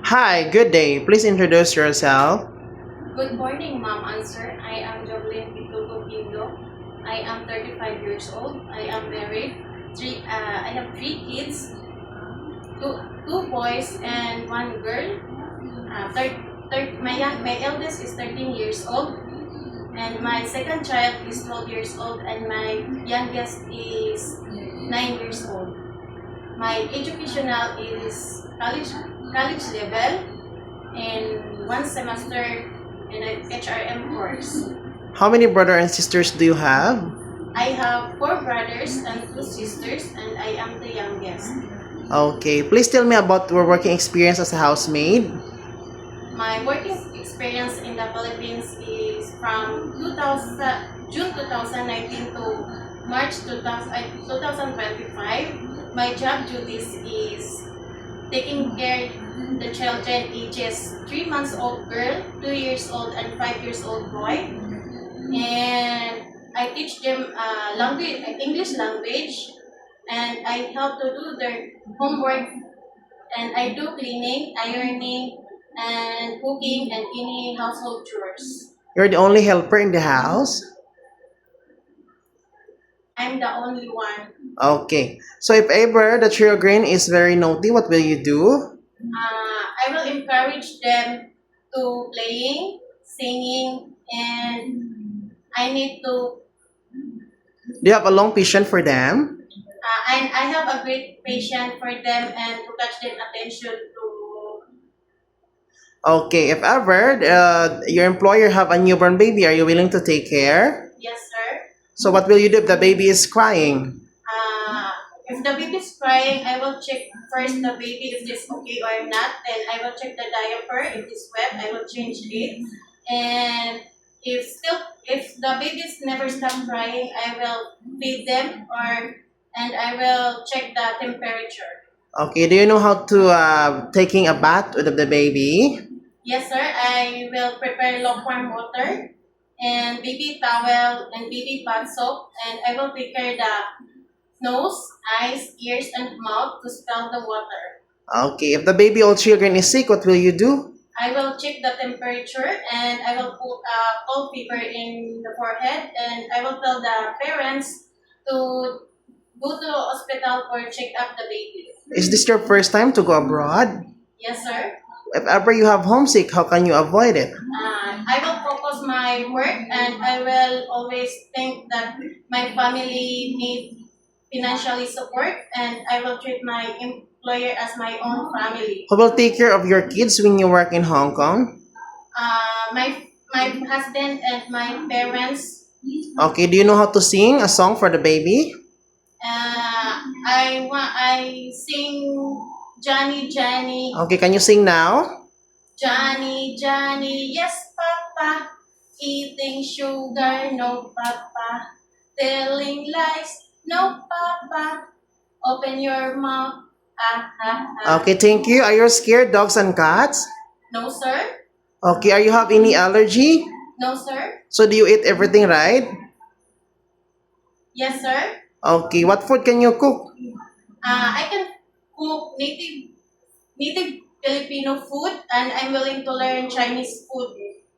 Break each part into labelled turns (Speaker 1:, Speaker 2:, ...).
Speaker 1: Hi, good day. Please introduce yourself.
Speaker 2: Good morning, ma'am and sir. I am Jovelyn Pitugo Pindo. I am 35 years old. I am married. I have three kids, two boys and one girl. My eldest is 13 years old, and my second child is 12 years old, and my youngest is 9 years old. My educational is college level and one semester in an HRM course.
Speaker 1: How many brothers and sisters do you have?
Speaker 2: I have four brothers and two sisters, and I am the youngest.
Speaker 1: Okay, please tell me about your working experience as a housemaid.
Speaker 2: My working experience in the Philippines is from June 2019 to March 2025. My job duties is taking care the children ages 3 months old girl, 2 years old, and 5 years old boy. And I teach them English language, and I help to do their homework, and I do cleaning, ironing, and cooking, and any household chores.
Speaker 1: You're the only helper in the house?
Speaker 2: I'm the only one.
Speaker 1: Okay, so if ever the children is very naughty, what will you do?
Speaker 2: I will encourage them to playing, singing, and I need to.
Speaker 1: Do you have a long patience for them?
Speaker 2: And I have a great patience for them and to catch their attention to.
Speaker 1: Okay, if ever your employer have a newborn baby, are you willing to take care?
Speaker 2: Yes, sir.
Speaker 1: So what will you do if the baby is crying?
Speaker 2: If the baby is crying, I will check first the baby if it's okay or not. Then I will check the diaper. If it's wet, I will change it. And if the babies never stop crying, I will feed them and I will check the temperature.
Speaker 1: Okay, do you know how to taking a bath with the baby?
Speaker 2: Yes, sir. I will prepare lukewarm water and baby towel and baby bath soap, and I will prepare the nose, eyes, ears, and mouth to smell the water.
Speaker 1: Okay, if the baby or children is sick, what will you do?
Speaker 2: I will check the temperature, and I will put a cold fever in the forehead, and I will tell the parents to go to the hospital for check up the baby.
Speaker 1: Is this your first time to go abroad?
Speaker 2: Yes, sir.
Speaker 1: If ever you have homesick, how can you avoid it?
Speaker 2: I will focus my work, and I will always think that my family needs financially support, and I will treat my employer as my own family.
Speaker 1: Who will take care of your kids when you work in Hong Kong?
Speaker 2: My husband and my parents.
Speaker 1: Okay, do you know how to sing a song for the baby?
Speaker 2: I sing Johnny Johnny.
Speaker 1: Okay, can you sing now?
Speaker 2: Johnny Johnny, yes papa. Eating sugar, no papa. Telling lies, no papa. Open your mouth. Ah, ah, ah.
Speaker 1: Okay, thank you. Are you scared dogs and cats?
Speaker 2: No, sir.
Speaker 1: Okay, are you have any allergy?
Speaker 2: No, sir.
Speaker 1: So do you eat everything right?
Speaker 2: Yes, sir.
Speaker 1: Okay, what food can you cook?
Speaker 2: I can cook native Filipino food, and I'm willing to learn Chinese food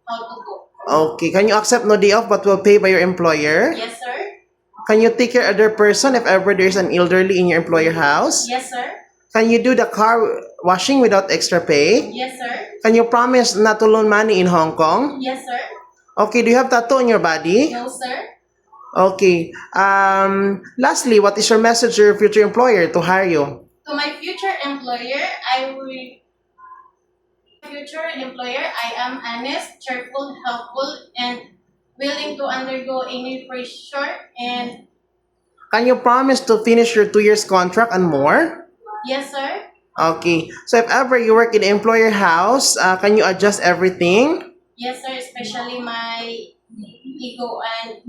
Speaker 2: how to cook.
Speaker 1: Okay, can you accept no day off but will pay by your employer?
Speaker 2: Yes, sir.
Speaker 1: Can you take care of other person if ever there's an elderly in your employer house?
Speaker 2: Yes, sir.
Speaker 1: Can you do the car washing without extra pay?
Speaker 2: Yes, sir.
Speaker 1: Can you promise not to loan money in Hong Kong?
Speaker 2: Yes, sir.
Speaker 1: Okay, do you have tattoo on your body?
Speaker 2: No, sir.
Speaker 1: Okay. Lastly, what is your message to your future employer to hire you?
Speaker 2: To my future employer, I am honest, cheerful, helpful, and willing to undergo any pressure. And
Speaker 1: Can you promise to finish your 2 years contract and more?
Speaker 2: yes, sir.
Speaker 1: Okay. So if ever you work in the employer house, can you adjust everything?
Speaker 2: Yes, sir. Especially my ego and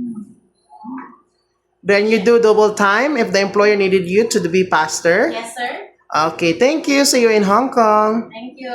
Speaker 1: Then you do double time if the employer needed you to be faster?
Speaker 2: yes, sir.
Speaker 1: Okay, thank you. See you in Hong Kong.
Speaker 2: Thank you.